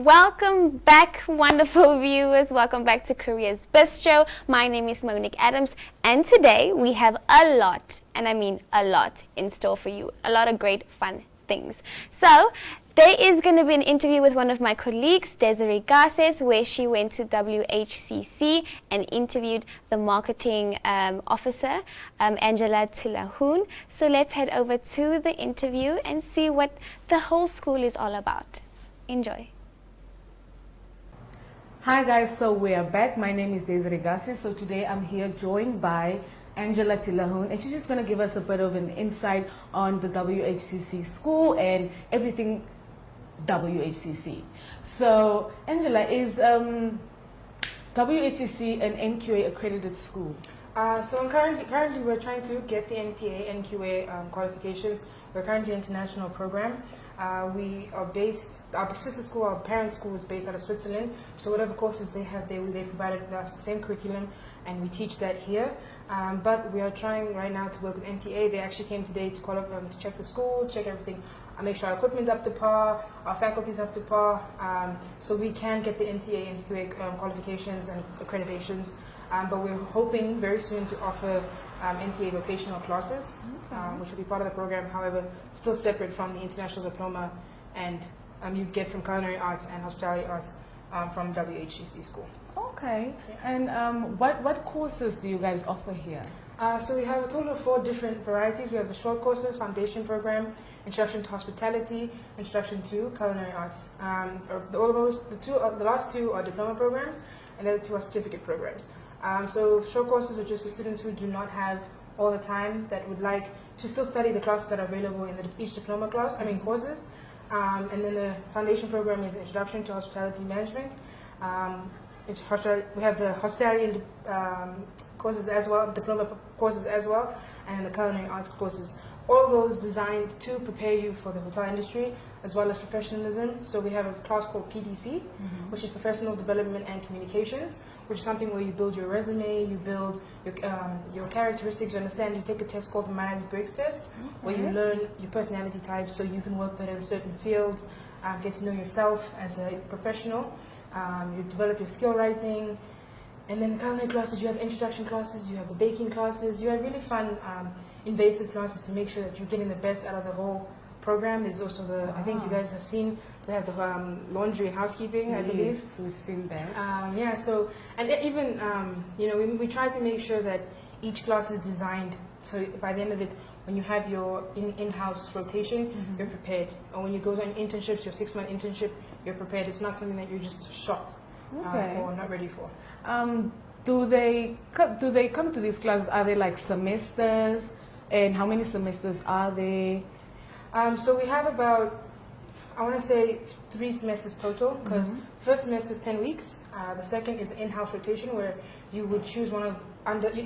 Welcome back, wonderful viewers. Welcome back to Careers Bistro. My name is Monique Adams, and today we have a lot, and I mean a lot, in store for you. A lot of great fun things. So, there is going to be an interview with one of my colleagues, Desiree Garces, where she went to W.H.C.C. and interviewed the marketing officer, Angela Tilahun. So let's head over to the interview and see what the whole school is all about. Enjoy. Hi guys, so we are back. My name is Desiree Garces. So today I'm here joined by Angela Tilahun, and she's just going to give us a bit of an insight on the W.H.C.C. school and everything W.H.C.C. So Angela, is W.H.C.C. an NQA accredited school? So currently we're trying to get the NTA, NQA qualifications. We're currently an international program. We are based, our sister school, our parent school is based out of Switzerland. So whatever courses they have there, they provided us the same curriculum, and we teach that here. But we are trying right now to work with NTA. They actually came today to qualify, to check the school, check everything, make sure our equipment's up to par, our faculty's up to par, so we can get the NTA and NQA qualifications and accreditations. But we're hoping very soon to offer NTA vocational classes, which will be part of the program, however, still separate from the international diploma and you get from culinary arts and hospitality arts from W.H.C.C. school. Okay, and what courses do you guys offer here? So we have a total of 4 different varieties. We have the short courses, foundation program, introduction to hospitality, introduction to culinary arts. All of those, the last 2 are diploma programs, and the other 2 are certificate programs. So short courses are just for students who do not have all the time that would like to still study the classes that are available in each diploma courses. And then the foundation program is an introduction to hospitality management. We have the hospitality courses as well, diploma courses as well, and the culinary arts courses. All of those designed to prepare you for the hotel industry as well as professionalism. So we have a class called PDC, which is Professional Development and Communications, which is something where you build your resume, you build your characteristics, you understand, you take a test called the Myers-Briggs test, where you learn your personality type so you can work better in certain fields, get to know yourself as a professional, you develop your skill writing. And then the culinary classes, you have introduction classes, you have the baking classes, you have really fun invasive classes to make sure that you're getting the best out of the whole program. There's also I think you guys have seen, we have the laundry and housekeeping, I believe. Yes, we've seen that. Yeah, so, and even, we try to make sure that each class is designed so by the end of it, when you have your in-house rotation, you're prepared. Or when you go on internships, your 6-month internship, you're prepared. It's not something that you're just shocked or not ready for. Do they come to these classes? Are they like semesters? And how many semesters are they? So we have about, I want to say 3 semesters total, because first semester is 10 weeks. The second is in-house rotation, where you would choose one of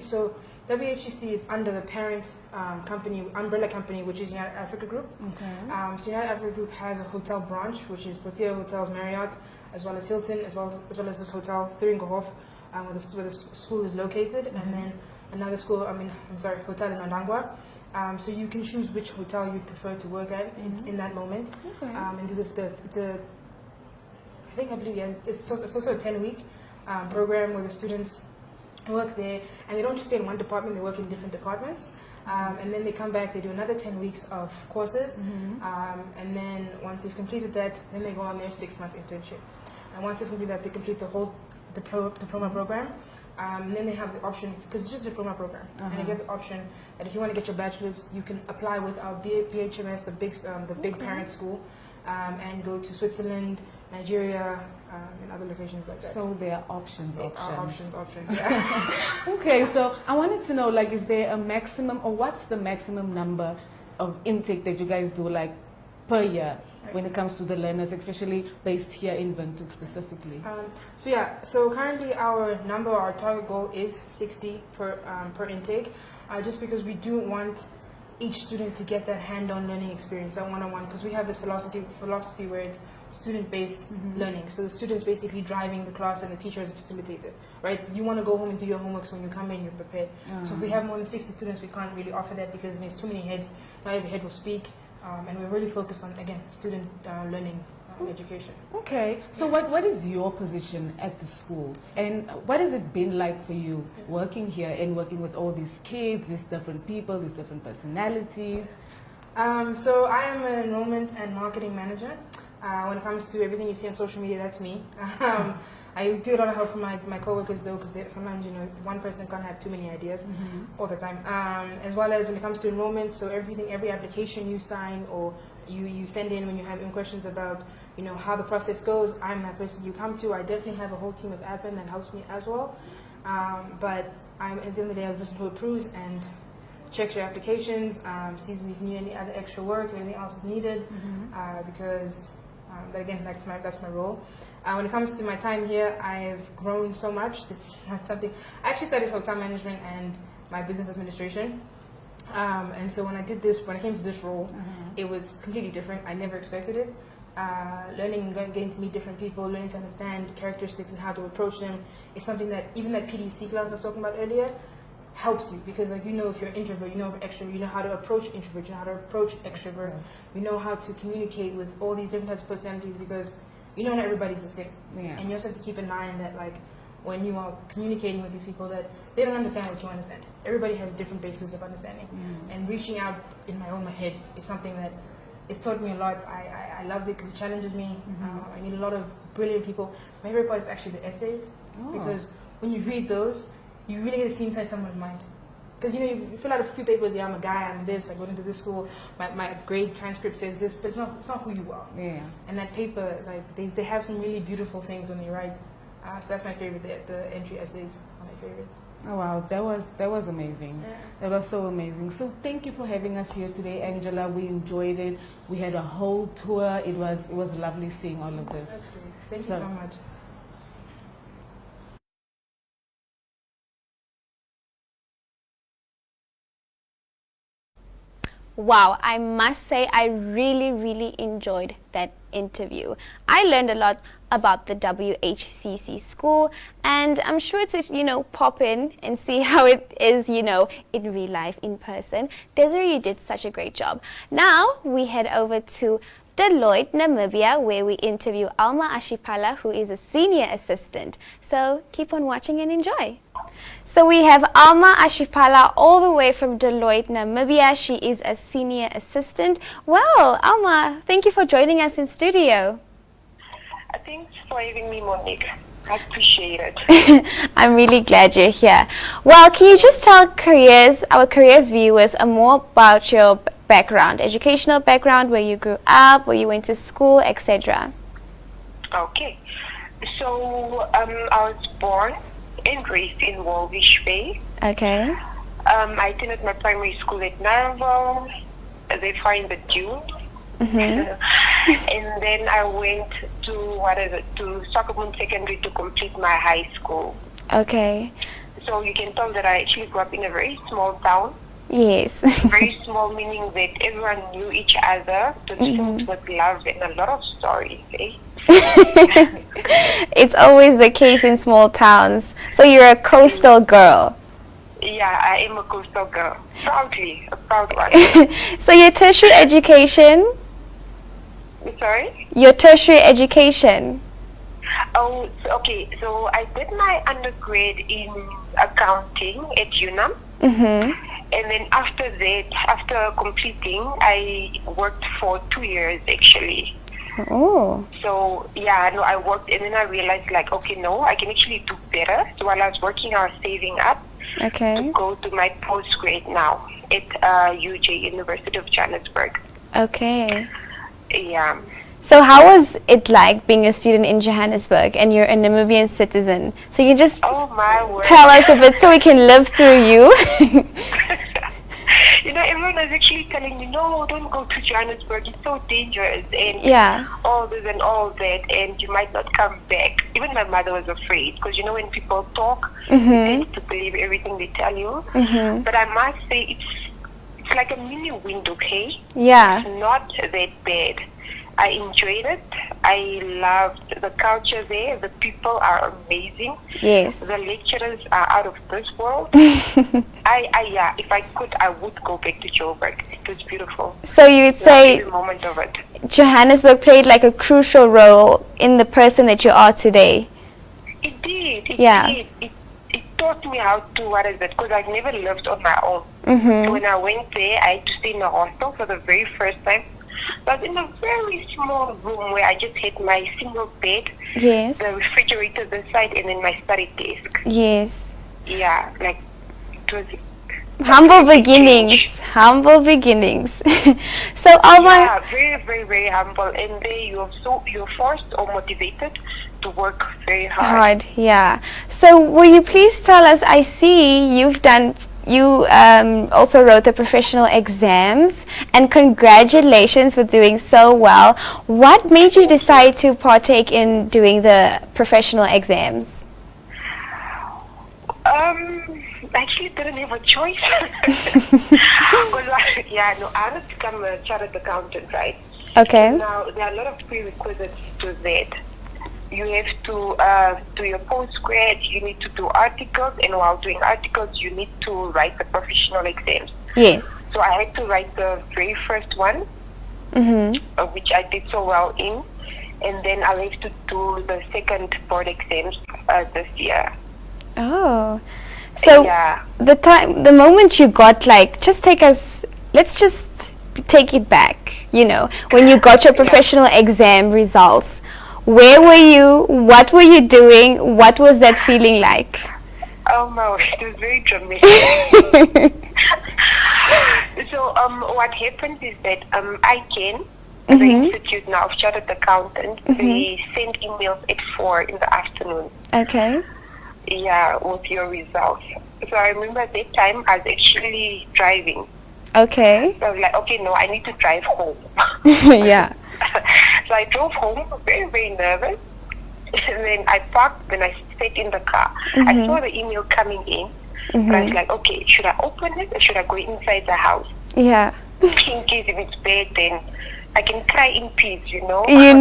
so W.H.C.C. is under the parent umbrella company, which is United Africa Group. Okay. So United Africa Group has a hotel branch, which is Protea Hotels Marriott, as well as Hilton, as well as this hotel, Thuringerhof, where the school is located, and then another school, hotel in Ondangwa. So you can choose which hotel you prefer to work at in that moment. Okay. And do this. I believe it's also a 10-week program where the students work there, and they don't just stay in one department; they work in different departments. And then they come back, they do another 10 weeks of courses, and then once they've completed that, then they go on their 6 months internship. And once they complete that, they complete the whole diploma program. And then they have the option, because it's just a diploma program, and you have the option that if you want to get your bachelor's, you can apply with our BHMS, the big parent school, and go to Switzerland, Nigeria, and other locations like that. So there are options, yeah. Okay, so I wanted to know, is there a maximum, or what's the maximum number of intake that you guys do, per year? When it comes to the learners, especially based here in Windhoek specifically? So currently our target goal is 60 per intake, just because we do want each student to get that hand-on learning experience, that one-on-one, because we have this philosophy where it's student-based learning. So the student's basically driving the class and the teacher is a facilitator, right? You want to go home and do your homework, so when you come in, you're prepared. So if we have more than 60 students, we can't really offer that because there's too many heads. Not every head will speak. And we're really focused on, again, student learning in education. Okay, so what is your position at the school, and what has it been like for you working here and working with all these kids, these different people, these different personalities? So I am an enrollment and marketing manager. When it comes to everything you see on social media, that's me. I do a lot of help from my coworkers though, because sometimes one person can't have too many ideas all the time. As well as when it comes to enrollment, so every application you sign or you send in when you have any questions about how the process goes, I'm that person you come to. I definitely have a whole team of admin that helps me as well. But I'm at the end of the day the person who approves and checks your applications, sees if you need any other extra work, if anything else is needed, because again, that's my role. When it comes to my time here, I've grown so much. It's not something. I actually studied hotel management and my business administration. And so when I came to this role, it was completely different. I never expected it. Learning and getting to meet different people, learning to understand characteristics and how to approach them is something that even that PDC class I was talking about earlier helps you, because if you're an introvert, you know extrovert, you know how to approach introvert, you know how to approach extrovert, you know how to communicate with all these different types of personalities, because not everybody's the same. And you also have to keep in mind that when you are communicating with these people, that they don't understand what you understand. Everybody has different bases of understanding. And reaching out in my own head is something that it's taught me a lot. I love it because it challenges me. I meet a lot of brilliant people. My favorite part is actually the essays, because when you read those, you really get to see inside someone's mind. Because you fill out a few papers, I'm a guy, I'm this, I go into this school, my grade transcript says this, but it's not who you are. And that paper, they have some really beautiful things when they write. So that's my favorite. The entry essays are my favorite. Oh wow, that was amazing. That was so amazing. So thank you for having us here today, Angela. We enjoyed it. We had a whole tour. It was lovely seeing all of this. That's great. Thank you so much. Wow, I must say I really, really enjoyed that interview. I learned a lot about the W.H.C.C school, and I'm sure to, pop in and see how it is, in real life, in person. Desiree, you did such a great job. Now we head over to Deloitte Namibia, where we interview Alma Ashipala, who is a senior assistant. So keep on watching and enjoy. So we have Alma Ashipala all the way from Deloitte Namibia. She is a senior assistant. Well, Alma, thank you for joining us in studio. Thanks for having me, Monique. I appreciate it. I'm really glad you're here. Well, can you just tell our careers viewers more about your background, educational background, where you grew up, where you went to school, etc.? Okay. So I was born and raised in Walvish Bay. Okay. I attended my primary school at Narrenville, therefore in the Dunes. And then I went to Swakopmund Secondary to complete my high school. Okay. So you can tell that I actually grew up in a very small town. Yes. Very small, meaning that everyone knew each other, was filled with love and a lot of stories, eh? It's always the case in small towns. So you're a coastal girl. Yeah, I am a coastal girl. Proudly, a proud one. So your tertiary education? Sorry? Your tertiary education? Oh, okay. So I did my undergrad in accounting at UNAM. And then after that, after completing, I worked for 2 years actually. Oh. So yeah, no, I worked and then I realized okay, no, I can actually do better. So while I was working, I was saving up to go to my postgrad now at UJ, University of Johannesburg. Okay. Yeah. So how was it like being a student in Johannesburg, and you're a Namibian citizen? So you just tell us a bit so we can live through you. Everyone was actually telling me, no, don't go to Johannesburg, it's so dangerous, and all this and all that, and you might not come back. Even my mother was afraid, because when people talk, they tend to believe everything they tell you. But I must say, it's like a mini window, okay? Yeah. It's not that bad. I enjoyed it. I loved the culture there. The people are amazing. Yes. The lecturers are out of this world. If I could, I would go back to Joburg. It was beautiful. So you would say every moment of it. Johannesburg played like a crucial role in the person that you are today. It did. It did. It taught me how to, because I've never lived on my own. So when I went there, I had to stay in a hostel for the very first time. So I was in a very small room where I just had my single bed, yes, the refrigerator this side, and then my study desk. Yes. Yeah, like it was humble beginnings. Humble beginnings. So Alma, yeah, very, very, very humble. And there you're forced or motivated to work very hard. Yeah. So will you please tell us, I see you also wrote the professional exams, and congratulations for doing so well. What made you decide to partake in doing the professional exams? I actually didn't have a choice. I wanted to become a chartered accountant, right? Okay. Now, there are a lot of prerequisites to that. You have to do your postgrad, you need to do articles, and while doing articles, you need to write the professional exams. Yes. So I had to write the very first one, which I did so well in, and then I'll have to do the second board exams this year. Oh. So the moment you got let's just take it back, when you got your professional exam results, where were you? What were you doing? What was that feeling like? Oh no, it was very dramatic. So what happened is that ICANN, the Institute now of Chartered Accountants, they send emails at 4 in the afternoon. Okay. Yeah, with your results. So I remember at that time I was actually driving. Okay. So I was like, okay, no, I need to drive home. Yeah. So I drove home, very, very nervous. And then I parked, then I sat in the car. I saw the email coming in. And I was like, okay, should I open it or should I go inside the house? Yeah. In case if it's bad, then I can cry in peace, You know. Okay,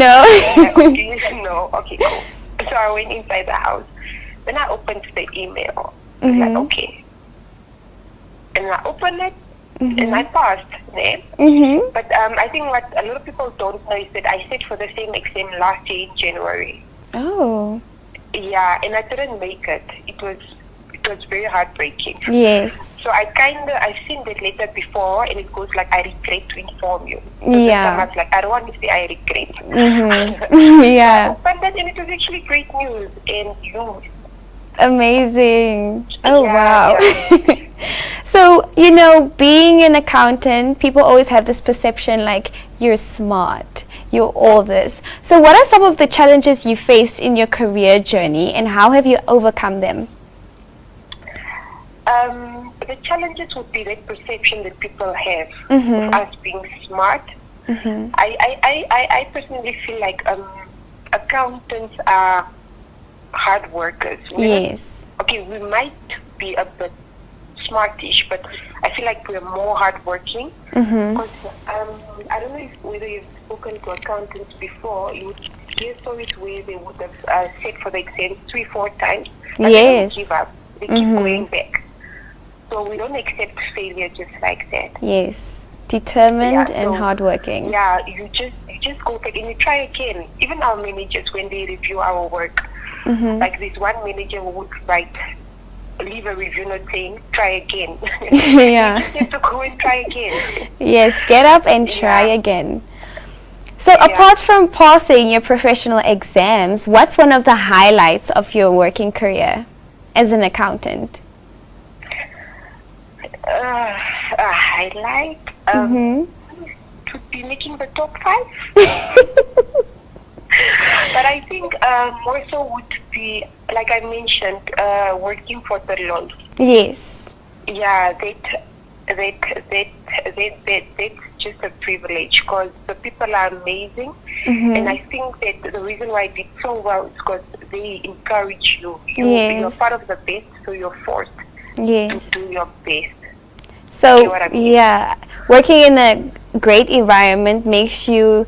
cool. So I went inside the house. Then I opened the email. I was like, okay. And I opened it, and I passed. But I think what a lot of people don't know is that I sat for the same exam last year in January. Oh. Yeah, and I didn't make it. It was very heartbreaking. Yes. So I've seen that letter before, and it goes like, I regret to inform you. So yeah. I was like, I don't want to say I regret. Yeah. But then, and it was actually great news, and amazing. Oh, wow. Yeah. So, being an accountant, people always have this perception like you're smart, you're all this. So what are some of the challenges you faced in your career journey, and how have you overcome them? The challenges would be that perception that people have of us being smart. I personally feel like accountants are hard workers. Yes. Okay, we might be a bit smartish, but I feel like we're more hardworking. Because I don't know whether you've spoken to accountants before. You would hear stories where they would have sat for the exam 3-4 times, but they don't give up. They keep going back. So we don't accept failure just like that. Yes, determined and hardworking. Yeah, you just go back and you try again. Even our managers, when they review our work, like this one manager who would leave a review note saying, try again. Yeah. You just have to go and try again. Yes, get up and try again. So apart from passing your professional exams, what's one of the highlights of your working career as an accountant? A highlight? To be making the top 5. But I think more so would be, like I mentioned, working for Tilahun. Yes. Yeah, that's just a privilege because the people are amazing. And I think that the reason why I did so well is because they encourage you. You're part of the best, so you're forced to do your best. So, you know what I mean? Working in a great environment makes you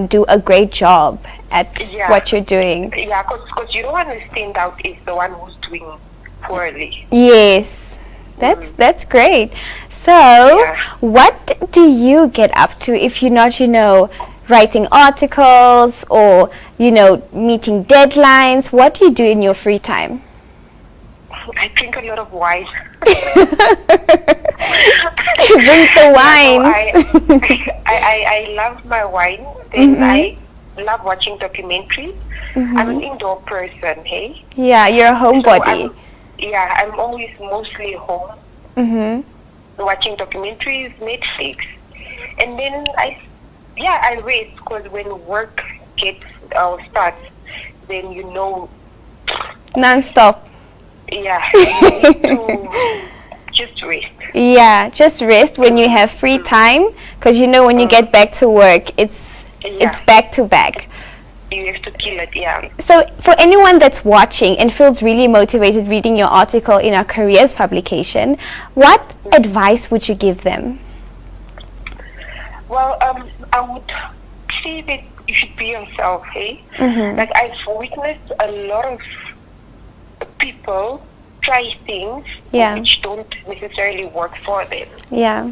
do a great job at what you're doing. Yeah, because you don't want to stand out as the one who's doing poorly. Yes, that's great. So, what do you get up to if you're not, writing articles or, you know, meeting deadlines? What do you do in your free time? I drink a lot of wine. Drink the wine. I love my wine. Then I love watching documentaries. I'm an indoor person, hey? Yeah, you're a homebody. I'm always mostly home. Watching documentaries, Netflix. And then I rest, because when work starts, then you know... Non-stop. Yeah, you need to just rest. Yeah, just rest when you have free time, because you know when you get back to work, it's back to back. You have to kill it, yeah. So for anyone that's watching and feels really motivated reading your article in our Careers publication, what advice would you give them? Well, I would say that you should be yourself, hey? Like, I've witnessed a lot of people try things which don't necessarily work for them. Yeah.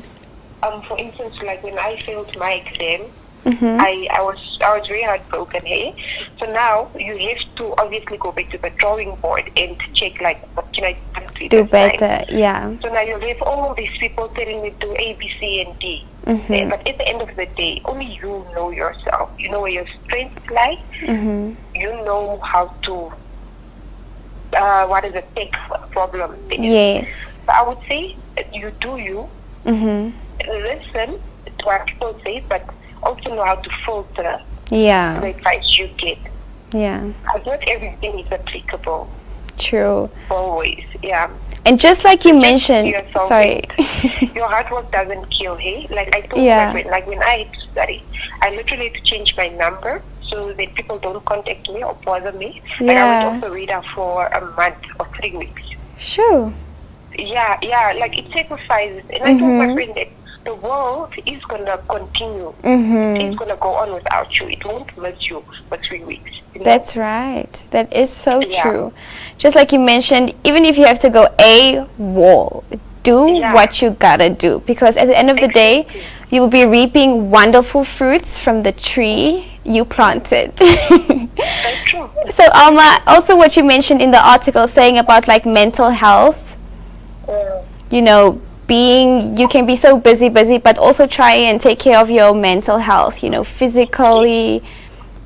For instance, like when I failed my exam, I was very heartbroken, hey? So now you have to obviously go back to the drawing board and check, like, what can I do better, yeah. So now you have all these people telling me do A, B, C, and D. But at the end of the day, only you know yourself. You know where your strengths lie. You know how to what is a tech problem. Yes. So I would say you do you. Listen to what people say, but also know how to filter the advice you get. Yeah. Because not everything is applicable. True. Always, yeah. And just like you mentioned, sorry. Your hard work doesn't kill, hey? Like I told you, like when I had to study, I literally had to change my number so that people don't contact me or bother me. Like I would also read out for a month or 3 weeks. Sure. Yeah, like it sacrifices. And I told my friend that the world is going to continue. It's going to go on without you. It won't miss you for 3 weeks. You know? That's right. That is so true. Just like you mentioned, even if you have to go AWOL, do what you gotta do. Because at the end of the day, you'll be reaping wonderful fruits from the tree you planted. That's true. So Alma, also what you mentioned in the article saying about like mental health, you know, you can be so busy, but also try and take care of your mental health, you know, physically,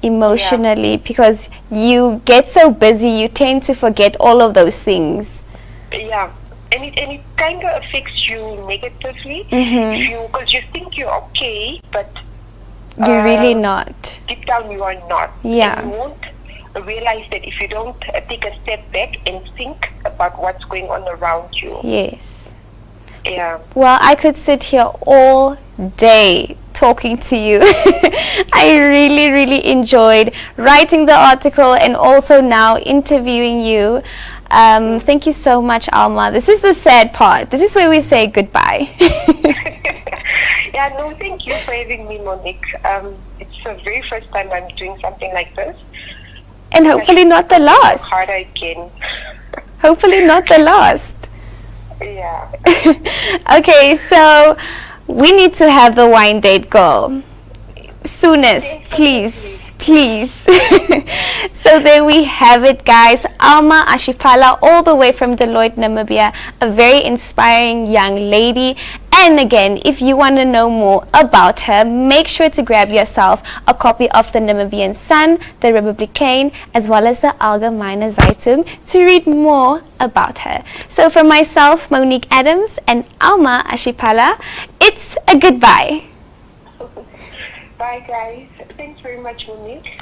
emotionally, because you get so busy, you tend to forget all of those things. Yeah, and it kind of affects you negatively, because you think you're okay, but you're really not. Deep down, you are not. Yeah. And you won't realize that if you don't take a step back and think about what's going on around you. Yes. Yeah. Well, I could sit here all day talking to you. I really enjoyed writing the article and also now interviewing you. Thank you so much, Alma. This is the sad part. This is where we say goodbye. Yeah, no, thank you for having me, Monique. It's the very first time I'm doing something like this. And hopefully not the last. Hard again. Hopefully not the last. Yeah. Okay, so we need to have the wine date, girl. Soonest, please. So there we have it, guys. Alma Ashipala, all the way from Deloitte Namibia, a very inspiring young lady. And again, if you want to know more about her, make sure to grab yourself a copy of the Namibian Sun, the Republican, as well as the Allgemeine Zeitung to read more about her. So from myself, Monique Adams, and Alma Ashipala, it's a goodbye. Bye, guys. Thanks very much, Monique.